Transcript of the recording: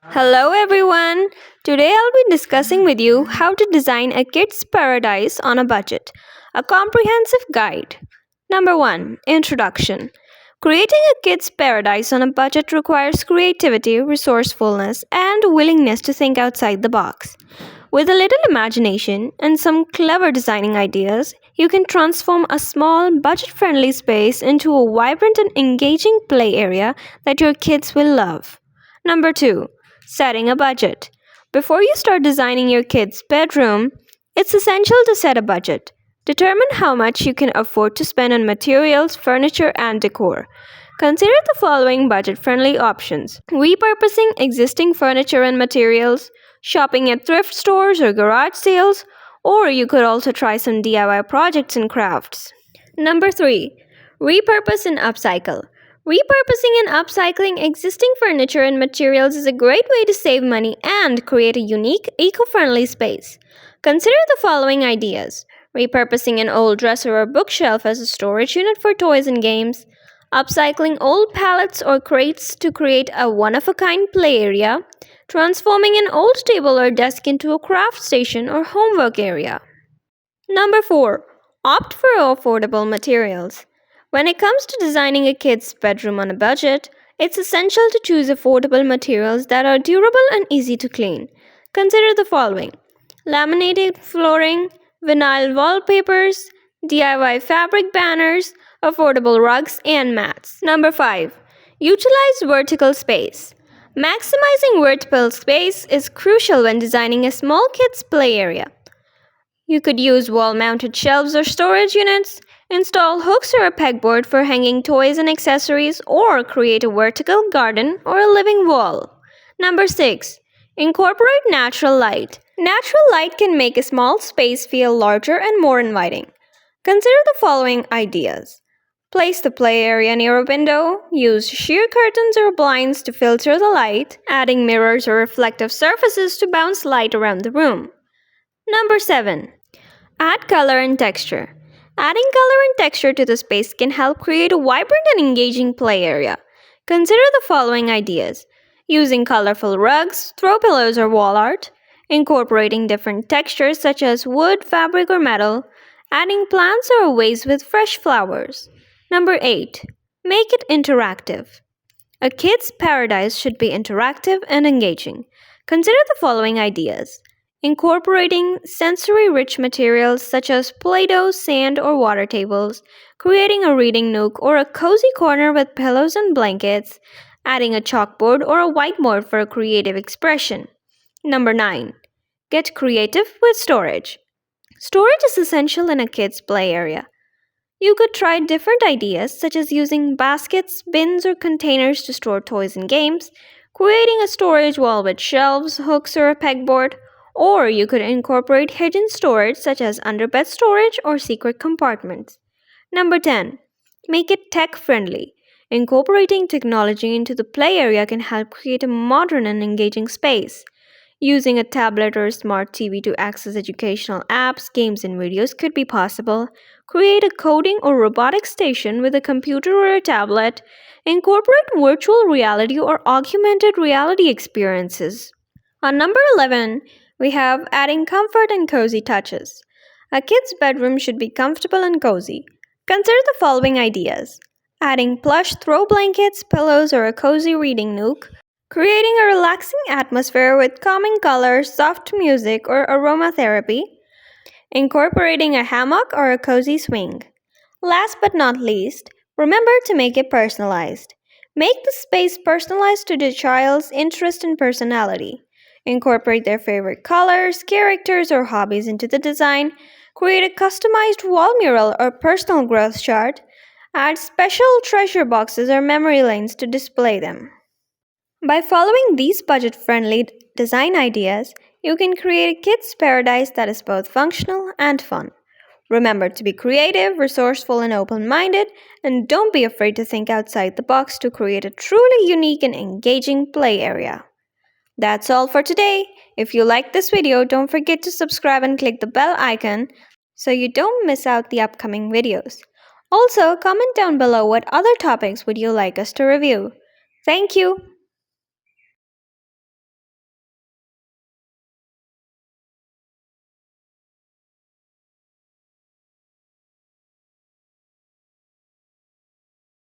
Hello everyone! Today I'll be discussing with you how to design a kid's paradise on a budget. A comprehensive guide. Number 1. Introduction. Creating a kid's paradise on a budget requires creativity, resourcefulness, and willingness to think outside the box. With a little imagination and some clever designing ideas, you can transform a small, budget-friendly space into a vibrant and engaging play area that your kids will love. Number 2. Setting a budget. Before you start designing your kid's bedroom, it's essential to set a budget. Determine how much you can afford to spend on materials, furniture, and decor. Consider the following budget-friendly options: repurposing existing furniture and materials, shopping at thrift stores or garage sales, or you could also try some DIY projects and crafts. Number 3. Repurpose and upcycle. Repurposing and upcycling existing furniture and materials is a great way to save money and create a unique, eco-friendly space. Consider the following ideas: repurposing an old dresser or bookshelf as a storage unit for toys and games, upcycling old pallets or crates to create a one-of-a-kind play area, transforming an old table or desk into a craft station or homework area. Number 4. Opt for affordable materials. When it comes to designing a kid's bedroom on a budget, it's essential to choose affordable materials that are durable and easy to clean. Consider the following: laminated flooring, vinyl wallpapers, DIY fabric banners, affordable rugs, and mats. Number 5. Utilize vertical space. Maximizing vertical space is crucial when designing a small kid's play area. You could use wall-mounted shelves or storage units, install hooks or a pegboard for hanging toys and accessories, or create a vertical garden or a living wall. Number 6. Incorporate natural light. Natural light can make a small space feel larger and more inviting. Consider the following ideas: place the play area near a window, use sheer curtains or blinds to filter the light, adding mirrors or reflective surfaces to bounce light around the room. Number 7. Add color and texture. Adding color and texture to the space can help create a vibrant and engaging play area. Consider the following ideas: using colorful rugs, throw pillows, or wall art, incorporating different textures such as wood, fabric, or metal, adding plants or a vase with fresh flowers. Number 8. Make it interactive. A kid's paradise should be interactive and engaging. Consider the following ideas: incorporating sensory-rich materials such as Play-Doh, sand, or water tables, creating a reading nook or a cozy corner with pillows and blankets, adding a chalkboard or a whiteboard for a creative expression. Number 9. Get creative with storage. Storage is essential in a kid's play area. You could try different ideas such as using baskets, bins, or containers to store toys and games, creating a storage wall with shelves, hooks, or a pegboard, or you could incorporate hidden storage such as underbed storage or secret compartments. Number 10. Make it tech-friendly. Incorporating technology into the play area can help create a modern and engaging space. Using a tablet or a smart TV to access educational apps, games, and videos could be possible. Create a coding or robotics station with a computer or a tablet. Incorporate virtual reality or augmented reality experiences. On number 11, we have adding comfort and cozy touches. A kid's bedroom should be comfortable and cozy. Consider the following ideas: adding plush throw blankets, pillows, or a cozy reading nook, creating a relaxing atmosphere with calming colors, soft music, or aromatherapy, incorporating a hammock or a cozy swing. Last but not least, remember to make it personalized. Make the space personalized to the child's interest and personality. Incorporate their favorite colors, characters, or hobbies into the design. Create a customized wall mural or personal growth chart. Add special treasure boxes or memory lanes to display them. By following these budget-friendly design ideas, you can create a kid's paradise that is both functional and fun. Remember to be creative, resourceful, and open-minded, and don't be afraid to think outside the box to create a truly unique and engaging play area. That's all for today. If you liked this video, don't forget to subscribe and click the bell icon so you don't miss out the upcoming videos. Also, comment down below what other topics would you like us to review. Thank you.